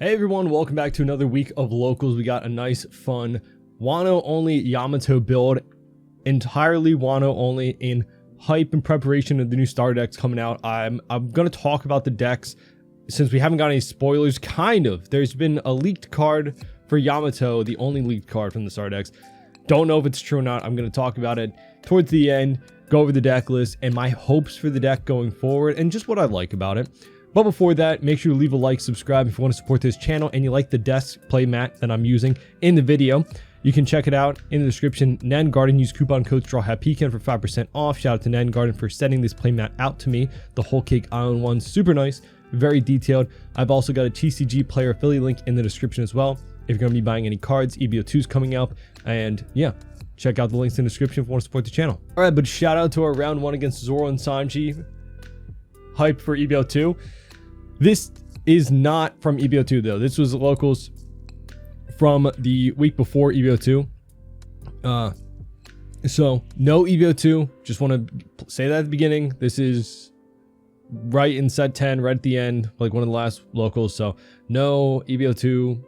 Hey everyone, welcome back to another week of locals. We got a nice, fun Wano only Yamato build, entirely Wano only, in hype and preparation of the new starter decks coming out. I'm gonna talk about the decks since we haven't got any spoilers. Kind of. There's been a leaked card for Yamato, the only leaked card from the starter decks. Don't know if it's true or not. I'm gonna talk about it towards the end, go over the deck list and my hopes for the deck going forward, and just what I like about it. But before that, make sure to leave a like, subscribe if you want to support this channel and you like the desk play mat that I'm using in the video. You can check it out in the description. Nan Garden, use coupon code STRAWHATPECAN for 5% off. Shout out to Nan Garden for sending this play mat out to me. The Whole Cake Island one, super nice, very detailed. I've also got a TCG player affiliate link in the description as well if you're going to be buying any cards. EBO2's coming up, and yeah, check out the links in the description if you want to support the channel. All right, but shout out to our round one against Zoro and Sanji. Hype for EBO2. This is not from EBO2 though. This was locals from the week before EBO2. So no EBO2. Just want to say that at the beginning. This is right in set 10, right at the end, like one of the last locals. So no EBO2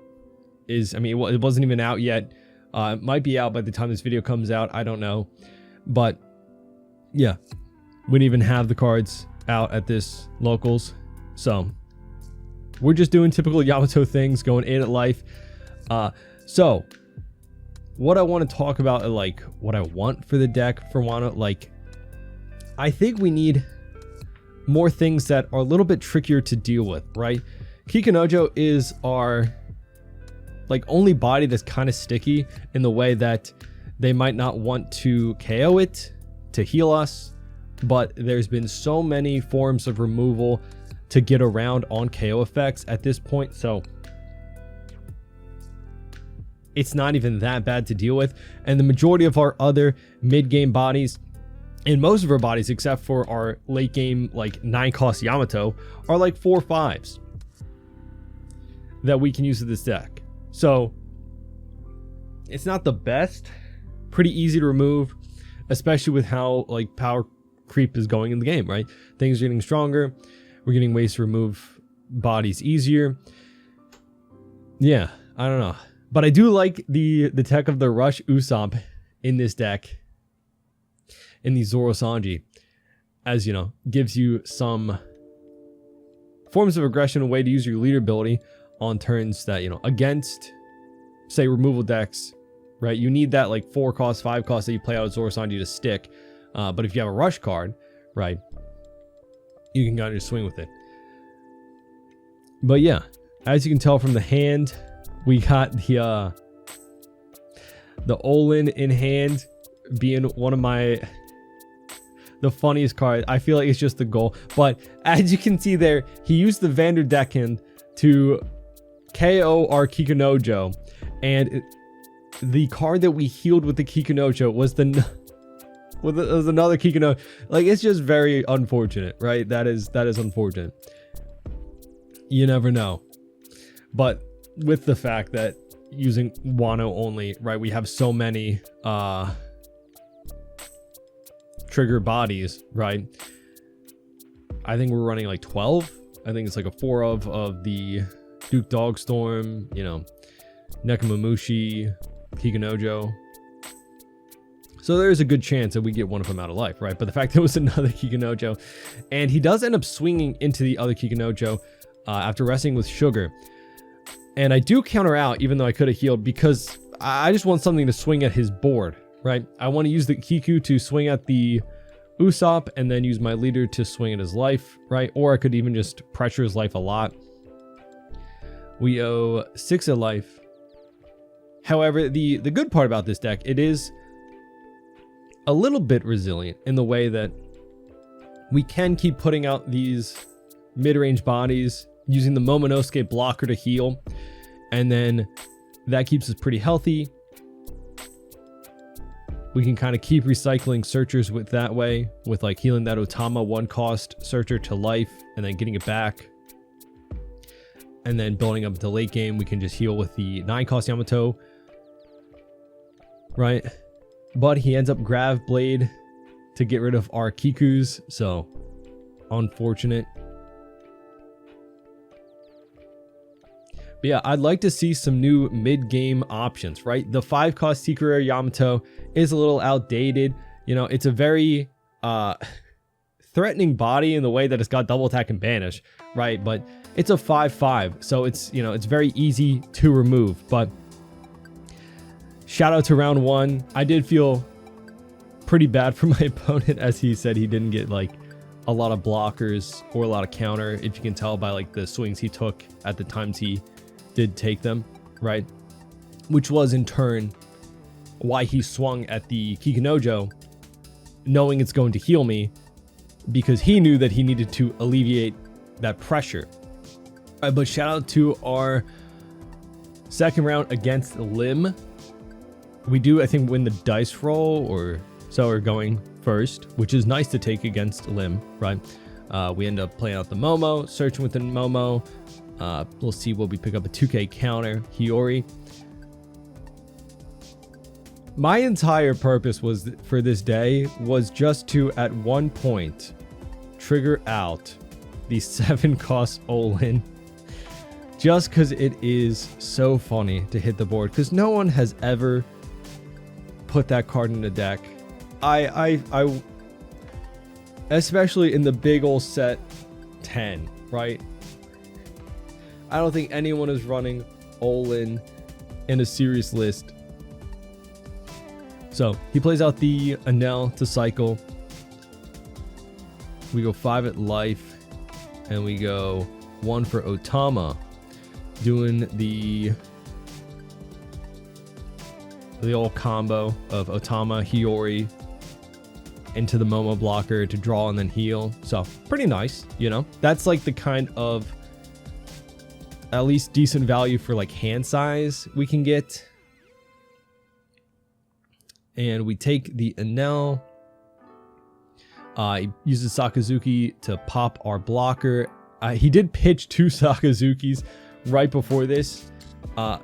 is, I mean, it wasn't even out yet. It might be out by the time this video comes out. I don't know. But yeah, we didn't even have the cards out at this locals. So we're just doing typical Yamato things, going 8 at life. So what I want to talk about, like what I want for the deck for Wano, like I think we need more things that are a little bit trickier to deal with, right? Kikunojo is our like only body that's kind of sticky in the way that they might not want to KO it to heal us, but there's been so many forms of removal to get around on KO effects at this point, so it's not even that bad to deal with. And the majority of our other mid-game bodies, and most of our bodies except for our late game like 9 cost Yamato, are like 4/5s that we can use with this deck. So it's not the best, pretty easy to remove, especially with how like power creep is going in the game, right? Things are getting stronger. We're getting ways to remove bodies easier. Yeah, I don't know. But I do like the tech of the Rush Usopp in this deck, in the Zoro Sanji, as you know, gives you some forms of aggression, a way to use your leader ability on turns that, you know, against, say, removal decks, right? You need that like 4 cost, 5 cost that you play out with Zoro Sanji to stick. But if you have a Rush card, right, you can kind of swing with it. But yeah, as you can tell from the hand, we got the Olin in hand being one of the funniest cards. I feel like it's just the goal. But as you can see there, he used the Vanderdecken to KO our Kikunojo. And the card that we healed with the Kikunojo was was another Kikunojo. Like, it's just very unfortunate, right? That is unfortunate. You never know. But with the fact that using Wano only, right, we have so many trigger bodies, right? I think we're running like 12. I think it's like a 4 of the Duke Dogstorm, you know, Nekomamushi, Kikunojo. So there's a good chance that we get one of them out of life, right? But the fact that it was another Kikunojo, and he does end up swinging into the other Kikunojo after resting with Sugar. And I do counter out, even though I could have healed, because I just want something to swing at his board, right? I want to use the Kiku to swing at the Usopp, and then use my leader to swing at his life, right? Or I could even just pressure his life a lot. We owe 6 of life. However, the good part about this deck, it is a little bit resilient in the way that we can keep putting out these mid-range bodies using the Momonosuke blocker to heal, and then that keeps us pretty healthy. We can kind of keep recycling searchers with that way, with like healing that Otama 1 cost searcher to life and then getting it back, and then building up the late game. We can just heal with the 9 cost Yamato, right? But he ends up Grav Blade to get rid of our Kikus, so unfortunate. But yeah, I'd like to see some new mid-game options, right? The 5-cost Secret Rare Yamato is a little outdated. You know, it's a very threatening body in the way that it's got double attack and banish, right? But it's a 5/5, so it's, you know, it's very easy to remove. But shout out to round 1. I did feel pretty bad for my opponent, as he said he didn't get like a lot of blockers or a lot of counter, if you can tell by like the swings he took at the times he did take them, right? Which was in turn why he swung at the Kikinojo, knowing it's going to heal me, because he knew that he needed to alleviate that pressure. But shout out to our second round against Lim. We do, I think, win the dice roll, or so we're going first, which is nice to take against Lim, right? We end up playing out the Momo, searching with the Momo. We'll see what we pick up, a 2k counter, Hiyori. My entire purpose was for this day was just to, at one point, trigger out the 7-cost Olin, just because it is so funny to hit the board, because no one has ever put that card in the deck. I especially in the big old set 10, right? I don't think anyone is running Olin in a serious list. So he plays out the Enel to cycle. We go 5 at life, and we go 1 for Otama, doing the old combo of Otama, Hiyori into the Momo blocker to draw and then heal. So pretty nice, you know. That's like the kind of at least decent value for like hand size we can get. And we take the Enel. He uses Sakazuki to pop our blocker. He did pitch 2 Sakazukis right before this.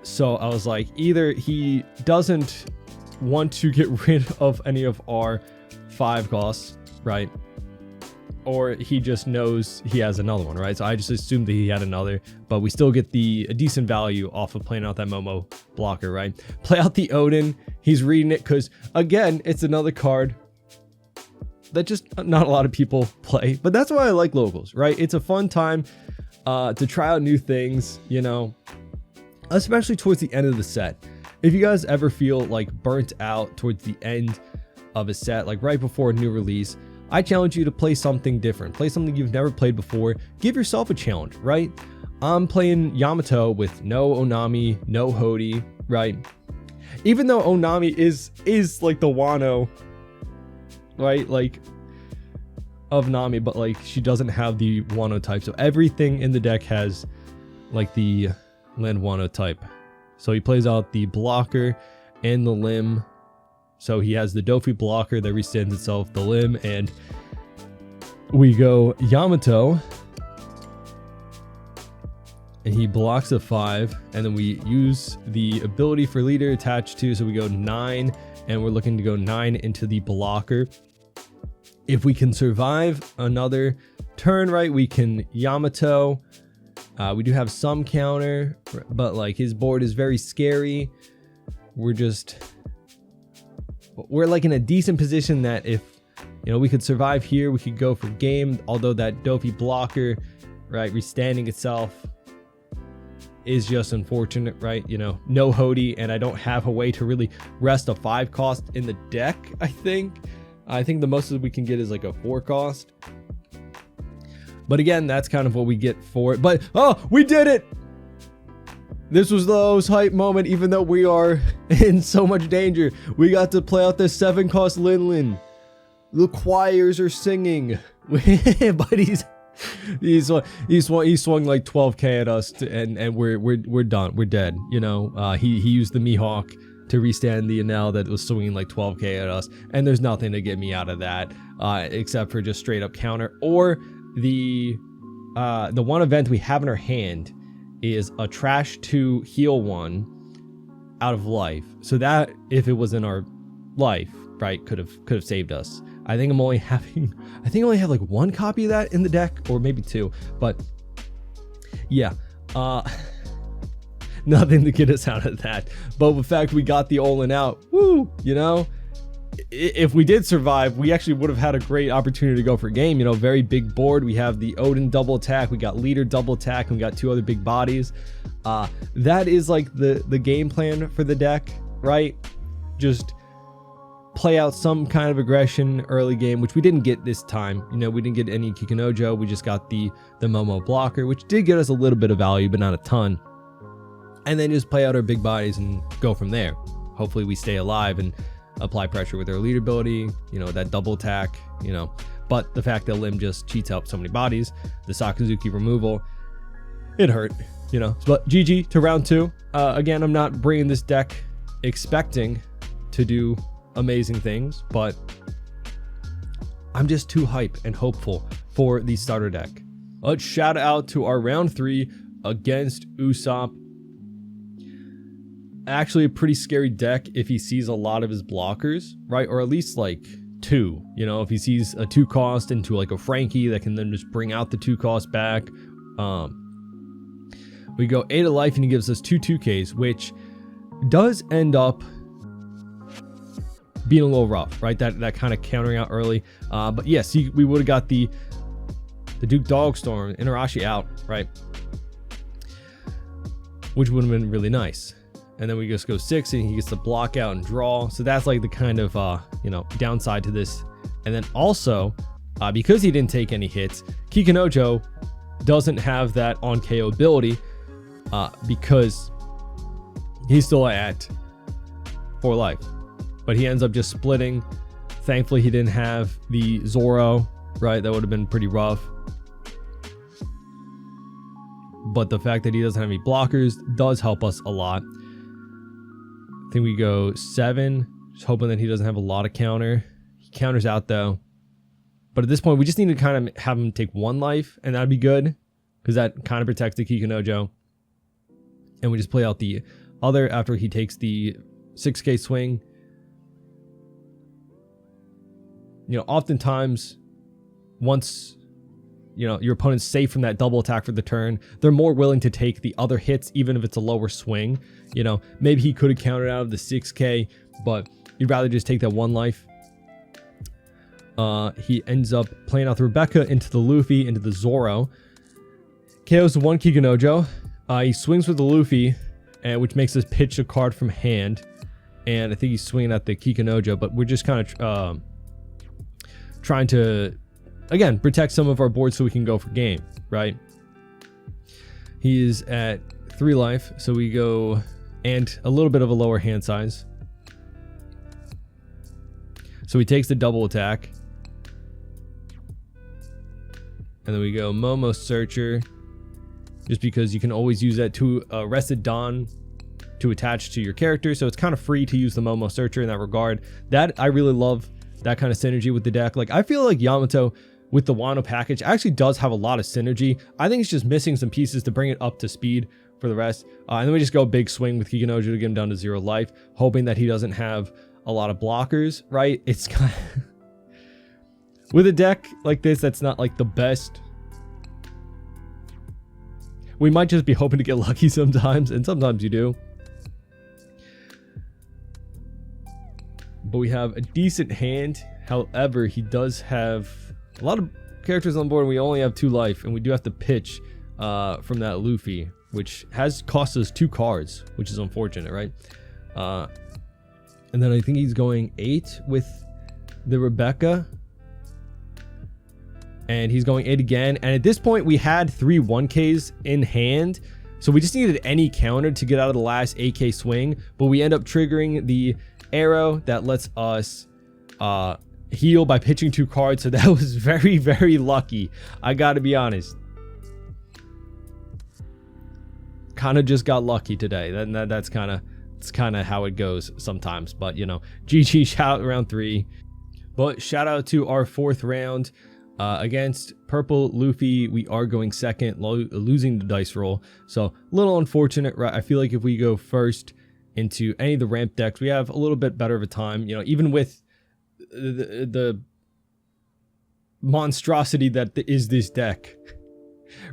So I was like, either he doesn't want to get rid of any of our 5 costs, right? Or he just knows he has another one, right? So I just assumed that he had another, but we still get a decent value off of playing out that Momo blocker, right? Play out the Odin. He's reading it because, again, it's another card that just not a lot of people play. But that's why I like locals, right? It's a fun time to try out new things, you know, especially towards the end of the set. If you guys ever feel like burnt out towards the end of a set, like right before a new release, I challenge you to play something different. Play something you've never played before. Give yourself a challenge, right? I'm playing Yamato with no Onami, no Hody, right? Even though Onami is like the Wano, right? Like of Nami, but like she doesn't have the Wano type. So everything in the deck has like the land Wano type. So he plays out the blocker and the limb. So he has the Dofi blocker that resends itself, the limb, and we go Yamato. And he blocks a 5, and then we use the ability for leader attached to, so we go 9, and we're looking to go 9 into the blocker. If we can survive another turn, right, we can Yamato. We do have some counter, but like his board is very scary. We're like in a decent position that if, you know, we could survive here, we could go for game, although that Dofi blocker, right, restanding itself is just unfortunate, right? You know, no Hody, and I don't have a way to really rest a 5 cost in the deck. I think the most that we can get is like a 4 cost, but again, that's kind of what we get for it. But oh, we did it! This was the most hype moment, even though we are in so much danger. We got to play out this 7 cost Lin. The choirs are singing, but he swung like 12k at us, and we're done. We're dead. You know, he used the Mihawk to restand the Enel that was swinging like 12k at us, and there's nothing to get me out of that except for just straight up counter, or the one event we have in our hand is a trash 2 heal 1 out of life. So that, if it was in our life, right, could have saved us. I think I only have like 1 copy of that in the deck, or maybe 2. But yeah, nothing to get us out of that. But the fact we got the all-in out, woo, you know, if we did survive, we actually would have had a great opportunity to go for a game. You know, very big board. We have the Odin double attack, we got leader double attack, and we got 2 other big bodies. That is like the game plan for the deck, right? Just play out some kind of aggression early game, which we didn't get this time. You know, we didn't get any Kikunojo. We just got the Momo blocker, which did get us a little bit of value, but not a ton. And then just play out our big bodies and go from there. Hopefully we stay alive and apply pressure with our leader ability, you know, that double attack, you know. But the fact that Lim just cheats out so many bodies, the Sakazuki removal, it hurt, you know. But GG to round 2. Again, I'm not bringing this deck expecting to do amazing things, but I'm just too hype and hopeful for the starter deck. Let's shout out to our round 3 against Usopp. Actually a pretty scary deck if he sees a lot of his blockers, right? Or at least like 2, you know, if he sees a 2 cost into like a Frankie that can then just bring out the 2 cost back. We go 8 of life and he gives us 2 2Ks, which does end up being a little rough, right? That kind of countering out early. But yes, we would have got the Duke Dogstorm, Inarashi out, right? Which would have been really nice. And then we just go 6 and he gets to block out and draw. So that's like the kind of, you know, downside to this. And then also, because he didn't take any hits, Kikunojo doesn't have that on KO ability because he's still at 4 life. But he ends up just splitting. Thankfully, he didn't have the Zoro, right? That would have been pretty rough. But the fact that he doesn't have any blockers does help us a lot. I think we go 7, just hoping that he doesn't have a lot of counter. He counters out though. But at this point, we just need to kind of have him take 1 life, and that'd be good, because that kind of protects the Kikunojo. And we just play out the other after he takes the 6K swing. You know, oftentimes, once, you know, your opponent's safe from that double attack for the turn, they're more willing to take the other hits, even if it's a lower swing. You know, maybe he could have countered out of the 6K, but you'd rather just take that 1 life. He ends up playing out the Rebecca into the Luffy, into the Zoro. KOs the 1 Kikunojo. He swings with the Luffy, which makes us pitch a card from hand. And I think he's swinging at the Kikunojo, but we're just kind of trying to, again, protect some of our boards so we can go for game, right? He is at 3 life, so we go, and a little bit of a lower hand size. So he takes the double attack. And then we go Momo Searcher, just because you can always use that to Rested Dawn to attach to your character, so it's kind of free to use the Momo Searcher in that regard. That, I really love that kind of synergy with the deck. Like, I feel like Yamato with the Wano package actually does have a lot of synergy. I think it's just missing some pieces to bring it up to speed for the rest. And then we just go big swing with Kikunojo to get him down to 0 life, hoping that he doesn't have a lot of blockers, right? It's kind of with a deck like this that's not like the best. We might just be hoping to get lucky sometimes, and sometimes you do. But we have a decent hand. However, he does have a lot of characters on board, and we only have 2 life, and we do have to pitch from that Luffy, which has cost us 2 cards, which is unfortunate, right? And then I think he's going 8 with the Rebecca, and he's going 8 again. And at this point, we had 3 1Ks in hand, so we just needed any counter to get out of the last 8K swing, but we end up triggering the arrow that lets us heal by pitching 2 cards. So that was very, very lucky, I gotta be honest. Kind of just got lucky today. That's kind of how it goes sometimes. But you know, GG, shout out round 3. But shout out to our 4th round against Purple Luffy. We are going 2nd, losing the dice roll, so a little unfortunate, right? I feel like if we go first into any of the ramp decks, we have a little bit better of a time, you know, even with the monstrosity that is this deck,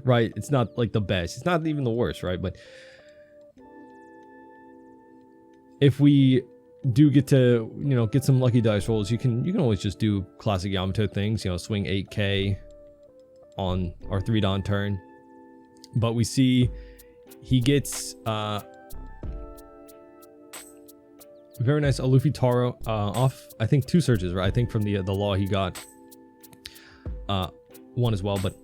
right? It's not like the best, it's not even the worst, right? But if we do get to, get some lucky dice rolls, you can always just do classic Yamato things, swing 8k on our 3-dan turn. But we see he gets very nice Luffy Taro off, I think 2 searches, right? I think from the law he got 1 as well, but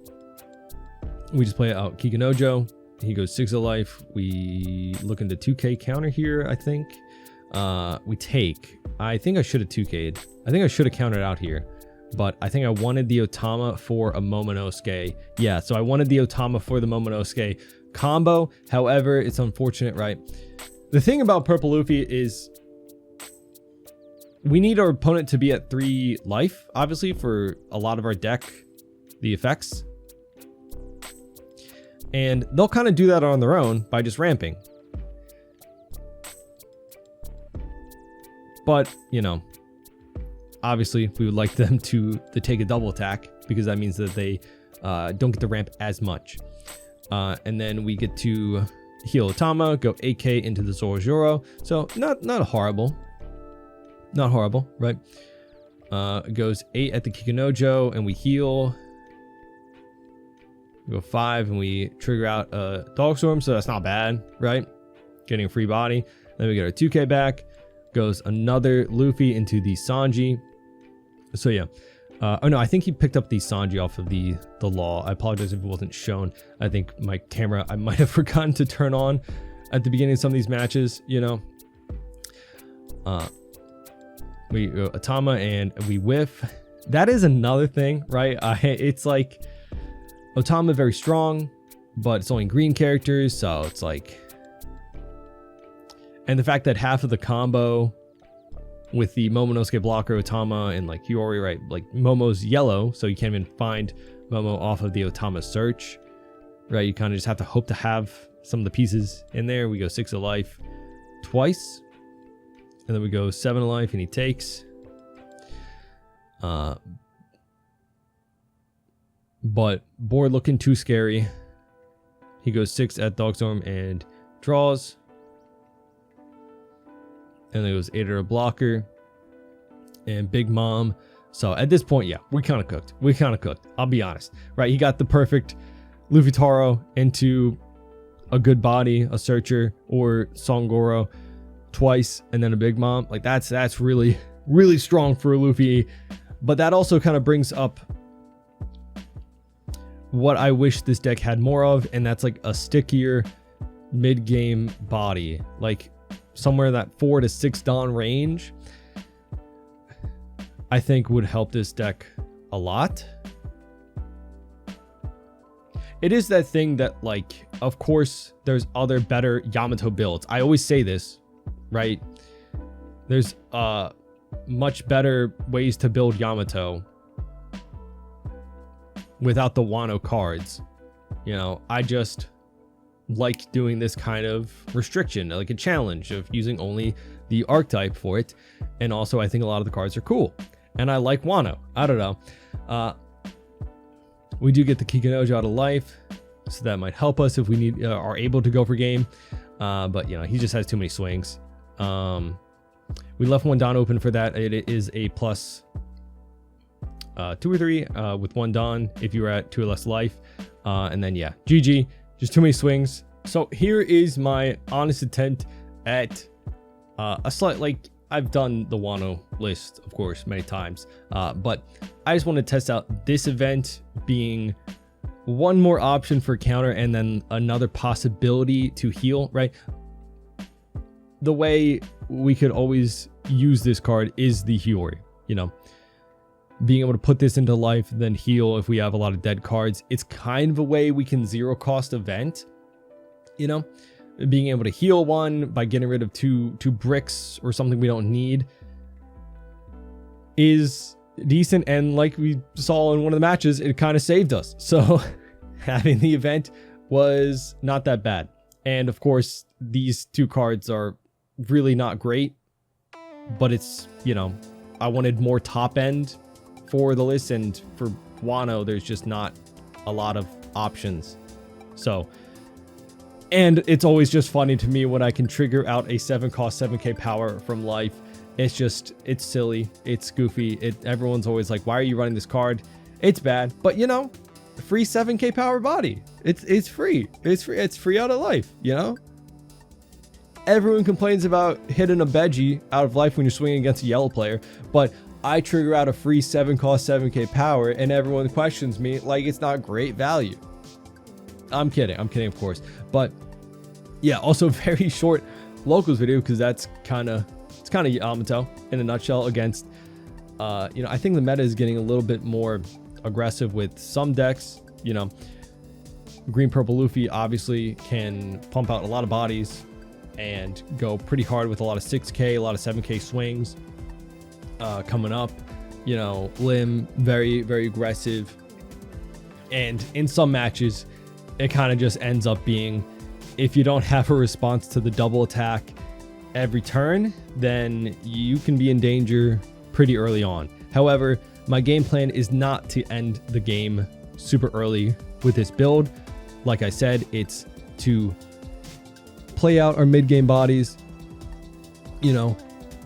we just play out Kikinojo. He goes 6 of life. We look into 2k counter here, I think. We take. I think I should have 2k'd. I think I should have countered out here, but I think I wanted the Otama for a Momonosuke. Yeah, so I wanted the Otama for the Momonosuke combo. However, it's unfortunate, right? The thing about Purple Luffy is we need our opponent to be at 3 life, obviously, for a lot of our deck, the effects. And they'll kind of do that on their own by just ramping. But, obviously we would like them to take a double attack, because that means that they don't get to ramp as much. And then we get to heal Otama, go 8k into the Zoro. So not horrible. Not horrible, right? It goes 8 at the Kikinojo, and we heal. We go 5, and we trigger out a Dog Storm, so that's not bad, right? Getting a free body. Then we get our 2k back. Goes another Luffy into the Sanji. So yeah. Oh no, I think he picked up the Sanji off of the law. I apologize if it wasn't shown. I think my camera, I might have forgotten to turn on at the beginning of some of these matches, We go Otama and we whiff. That is another thing, right? It's like Otama very strong, but it's only green characters, so it's like. And the fact that half of the combo with the Momonosuke blocker, Otama, and like Hiyori, right? Like Momo's yellow, so you can't even find Momo off of the Otama search, right? You kind of just have to hope to have some of the pieces in there. We go 6 of life twice, and then we go 7 of life, and he takes. But board looking too scary. He goes 6 at Dogstorm and draws. And then it goes 8 at a blocker. And Big Mom. So at this point, yeah, we kind of cooked. I'll be honest. Right, he got the perfect Luffy Taro into a good body, a Searcher, or Songoro twice, and then a Big Mom. Like that's really, really strong for a Luffy. But that also kind of brings up what I wish this deck had more of, and that's like a stickier mid-game body. Like somewhere that 4 to 6 dan range, I think would help this deck a lot. It is that thing that, like, of course, there's other better Yamato builds. I always say this, right? There's much better ways to build Yamato without the Wano cards. I just like doing this kind of restriction, like a challenge of using only the archetype for it. And also, I think a lot of the cards are cool. And I like Wano. I don't know. We do get the Kikinojo out of life, so that might help us if we are able to go for game. But he just has too many swings. We left 1 dan open for that. It is a plus 2 or 3 with 1 dan if you were at 2 or less life. And then yeah, GG. Just too many swings. So here is my honest attempt at a slight, like, I've done the Wano list, of course, many times, but I just want to test out this event being one more option for counter and then another possibility to heal, right? The way we could always use this card is the Hiyori, being able to put this into life, then heal if we have a lot of dead cards. It's kind of a way we can 0 cost event, being able to heal 1 by getting rid of two bricks or something we don't need is decent. And like we saw in one of the matches, it kind of saved us. So having the event was not that bad. And of course, these 2 cards are really not great, but it's, I wanted more top end for the list, and for Wano, there's just not a lot of options. So And it's always just funny to me when I can trigger out a 7-cost 7k power from life. It's silly, it's goofy. Everyone's always like, why are you running this card? It's bad, but you know, free 7k power body. It's free. It's free out of life, you know? Everyone complains about hitting a Beji out of life when you're swinging against a yellow player, but I trigger out a free 7-cost 7k power and everyone questions me like it's not great value. I'm kidding, of course. But yeah, also very short locals video because it's kind of Yamato in a nutshell against, you know, I think the meta is getting a little bit more aggressive with some decks. You know, green purple Luffy obviously can pump out a lot of bodies and go pretty hard with a lot of 6k, a lot of 7k swings coming up. You know, Lim, very, very aggressive. And in some matches, it kind of just ends up being, if you don't have a response to the double attack every turn, then you can be in danger pretty early on. However, my game plan is not to end the game super early with this build. Like I said, it's to play out our mid-game bodies, you know,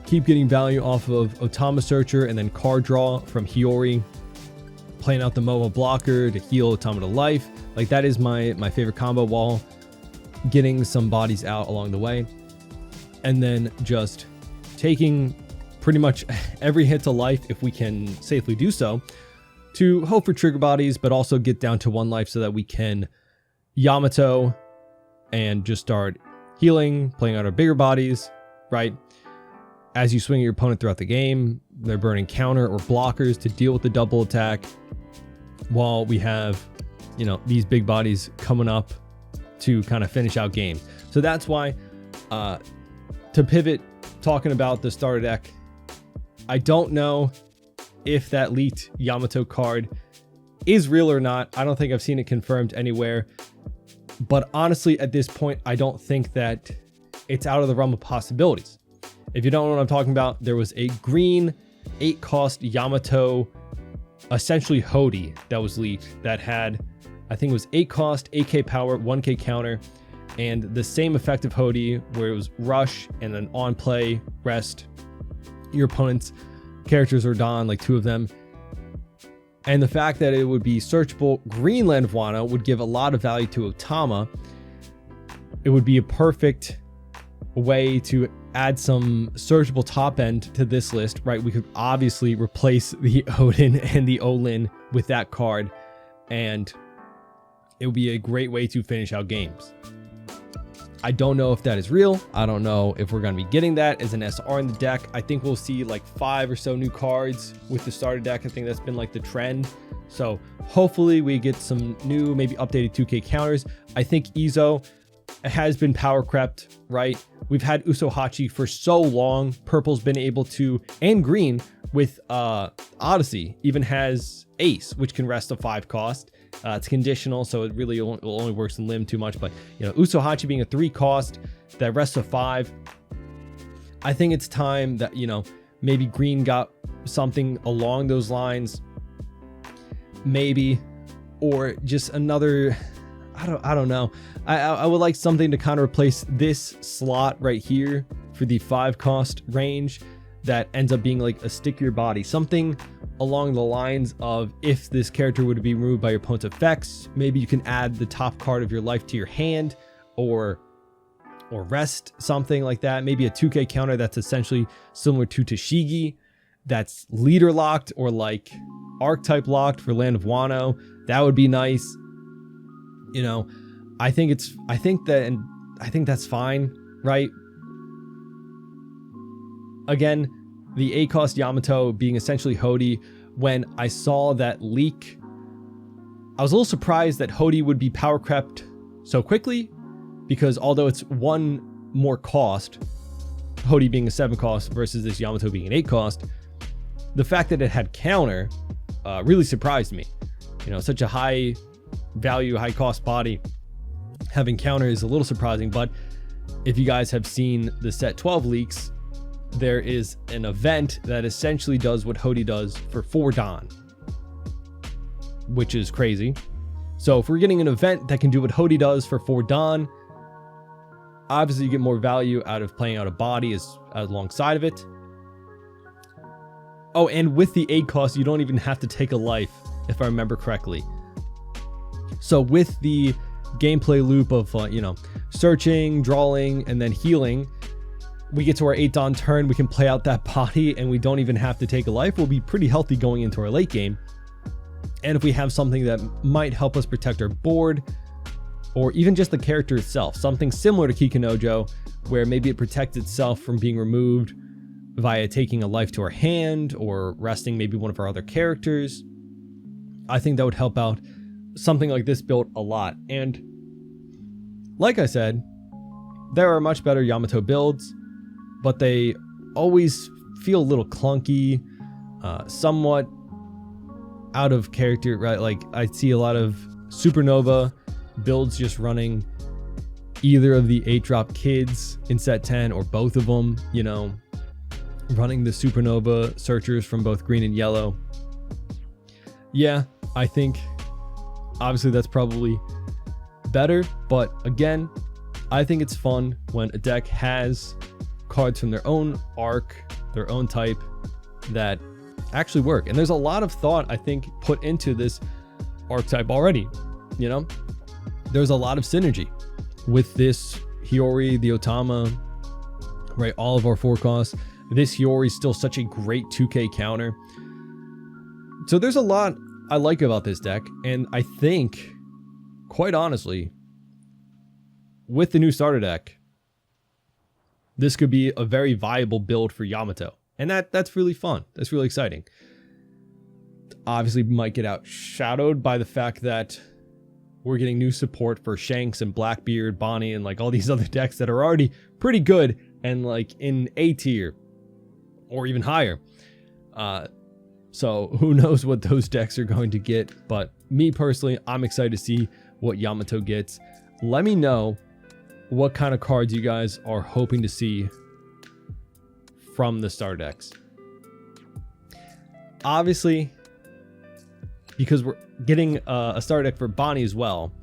keep getting value off of Otama Searcher and then card draw from Hiyori, playing out the Momo blocker to heal Otama to life. Like that is my favorite combo, while getting some bodies out along the way. And then just taking pretty much every hit to life, if we can safely do so, to hope for trigger bodies, but also get down to 1 life so that we can Yamato and just start healing, playing out our bigger bodies, right? As you swing your opponent throughout the game, they're burning counter or blockers to deal with the double attack, while we have, you know, these big bodies coming up to kind of finish out games. So that's why, to pivot, talking about the starter deck, I don't know if that leaked Yamato card is real or not. I don't think I've seen it confirmed anywhere. But honestly, at this point, I don't think that it's out of the realm of possibilities. If you don't know what I'm talking about, there was a green 8-cost Yamato, essentially Hody, that was leaked, that had, I think it was 8 cost, 8k power, 1k counter, and the same effective Hody where it was rush and then on play, rest. Your opponent's characters are Don, like 2 of them. And the fact that it would be searchable green Land of Wano would give a lot of value to Otama. It would be a perfect way to add some searchable top end to this list, right? We could obviously replace the Odin and the Olin with that card, and it would be a great way to finish out games. I don't know if that is real. I don't know if we're going to be getting that as an SR in the deck. I think we'll see like 5 or so new cards with the starter deck. I think that's been like the trend. So hopefully we get some new, maybe updated 2k counters. I think Izo has been power crept, right? We've had Usohachi for so long. Purple's been able to, and green with Odyssey even has Ace, which can rest a 5 cost. It's conditional, so it really only works in Lim too much. But you know, Usohachi being a 3 cost that rests a 5, I think it's time that, you know, maybe green got something along those lines, maybe, or just another. I don't know. I would like something to kind of replace this slot right here for the 5 cost range that ends up being like a stickier body. Something along the lines of, if this character would be removed by your opponent's effects, maybe you can add the top card of your life to your hand, or rest, something like that. Maybe a 2k counter that's essentially similar to Tashigi, that's leader locked or like archetype locked for Land of Wano. That would be nice. You know, I think that's fine, right? Again, the 8 cost Yamato being essentially Hody. When I saw that leak, I was a little surprised that Hody would be power crept so quickly, because although it's 1 more cost, Hody being a 7 cost versus this Yamato being an 8 cost, the fact that it had counter really surprised me. You know, such a high value, high cost body having counter is a little surprising. But if you guys have seen the set 12 leaks, there is an event that essentially does what Hody does for 4 Don, which is crazy. So if we're getting an event that can do what Hody does for 4 Don, Obviously, you get more value out of playing out a body alongside of it. Oh, and with the 8 cost, you don't even have to take a life, if I remember correctly. So with the gameplay loop of, searching, drawing, and then healing, we get to our 8 Dawn turn, we can play out that body, and we don't even have to take a life. We'll be pretty healthy going into our late game. And if we have something that might help us protect our board, or even just the character itself, something similar to Kikanojo, where maybe it protects itself from being removed via taking a life to our hand or resting maybe one of our other characters, I think that would help out something like this build a lot. And like I said, there are much better Yamato builds, but they always feel a little clunky, somewhat out of character, right? Like I see a lot of Supernova builds just running either of the 8-drop kids in set 10 or both of them, running the Supernova searchers from both green and yellow. Yeah, I think obviously that's probably better, but again, I think it's fun when a deck has cards from their own arc, their own type that actually work. And there's a lot of thought, I think, put into this archetype already. There's a lot of synergy with this Hiyori, the Otama, right? All of our 4 costs. This Hiyori is still such a great 2K counter. So there's a lot I like about this deck, and I think, quite honestly, with the new starter deck, this could be a very viable build for Yamato. And that's really fun. That's really exciting. Obviously, might get outshadowed by the fact that we're getting new support for Shanks and Blackbeard, Bonnie, and like all these other decks that are already pretty good and like in A tier or even higher. So who knows what those decks are going to get. But me personally, I'm excited to see what Yamato gets. Let me know what kind of cards you guys are hoping to see from the star decks. Obviously, because we're getting a star deck for Bonnie as well,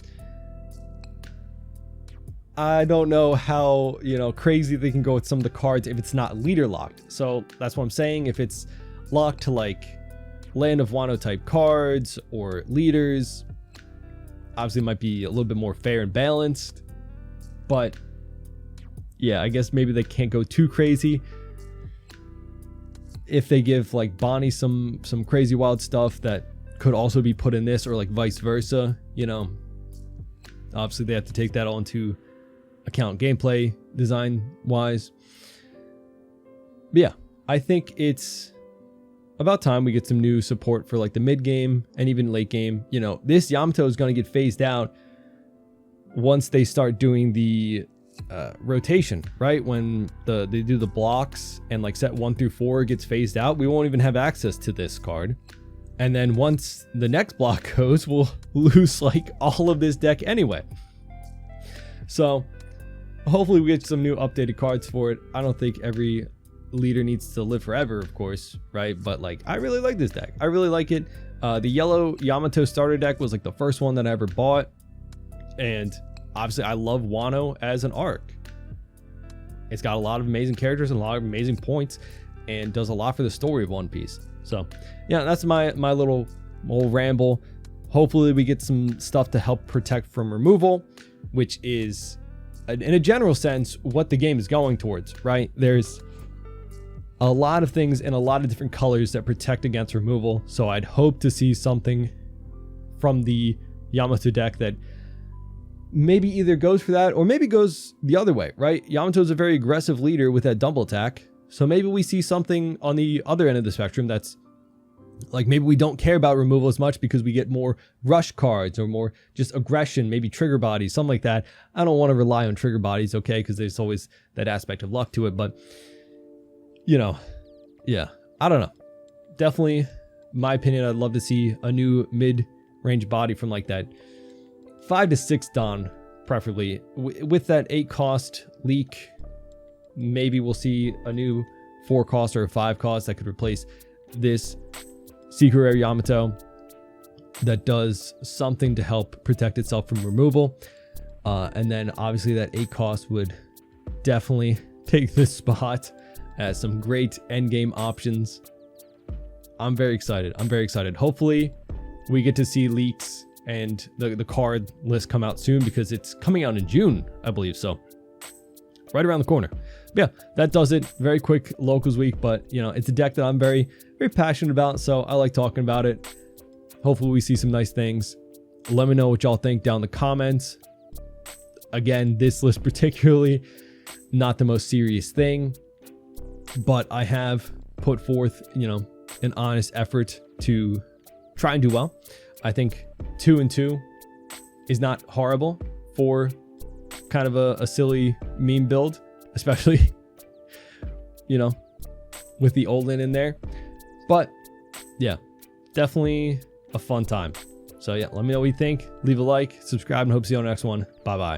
I don't know how crazy they can go with some of the cards if it's not leader locked. So that's what I'm saying. If it's locked to like Land of Wano type cards or leaders, obviously it might be a little bit more fair and balanced. But yeah, I guess maybe they can't go too crazy. If they give like Bonnie some crazy wild stuff that could also be put in this, or like vice versa, obviously they have to take that all into account gameplay design wise. But yeah, I think it's about time we get some new support for like the mid game and even late game. This Yamato is going to get phased out once they start doing the rotation, right? When they do the blocks and like set 1 through 4 gets phased out, we won't even have access to this card. And then once the next block goes, we'll lose like all of this deck anyway. So hopefully we get some new updated cards for it. I don't think every leader needs to live forever, of course, right? But like, I really like this deck. I really like it. The yellow Yamato starter deck was like the first one that I ever bought. And obviously I love Wano as an arc. It's got a lot of amazing characters and a lot of amazing points and does a lot for the story of One Piece. So yeah, that's my little ramble. Hopefully we get some stuff to help protect from removal, which is in a general sense what the game is going towards, right? There's a lot of things in a lot of different colors that protect against removal. So I'd hope to see something from the Yamato deck that maybe either goes for that or maybe goes the other way, right? Yamato is a very aggressive leader with that double attack. So maybe we see something on the other end of the spectrum that's like, maybe we don't care about removal as much because we get more rush cards or more just aggression, maybe trigger bodies, something like that. I don't want to rely on trigger bodies, okay, because there's always that aspect of luck to it. But, yeah, I don't know. Definitely, my opinion, I'd love to see a new mid-range body from like that 5 to 6 Dawn, preferably. With that 8 cost leak, maybe we'll see a new 4 cost or a 5 cost that could replace this Secret Rare Yamato that does something to help protect itself from removal. And then obviously that 8 cost would definitely take this spot as some great endgame options. I'm very excited. I'm very excited. Hopefully we get to see leaks and the card list come out soon, because it's coming out in June, I believe. So right around the corner. But yeah, that does it. Very quick locals week, but you know, it's a deck that I'm very, very passionate about. So I like talking about it. Hopefully we see some nice things. Let me know what y'all think down in the comments. Again, this list particularly, not the most serious thing, but I have put forth, you know, an honest effort to try and do well. I think 2 and 2 is not horrible for kind of a silly meme build, especially, you know, with the Olin in there. But yeah, definitely a fun time. So yeah, let me know what you think. Leave a like, subscribe, and hope to see you on the next one. Bye bye.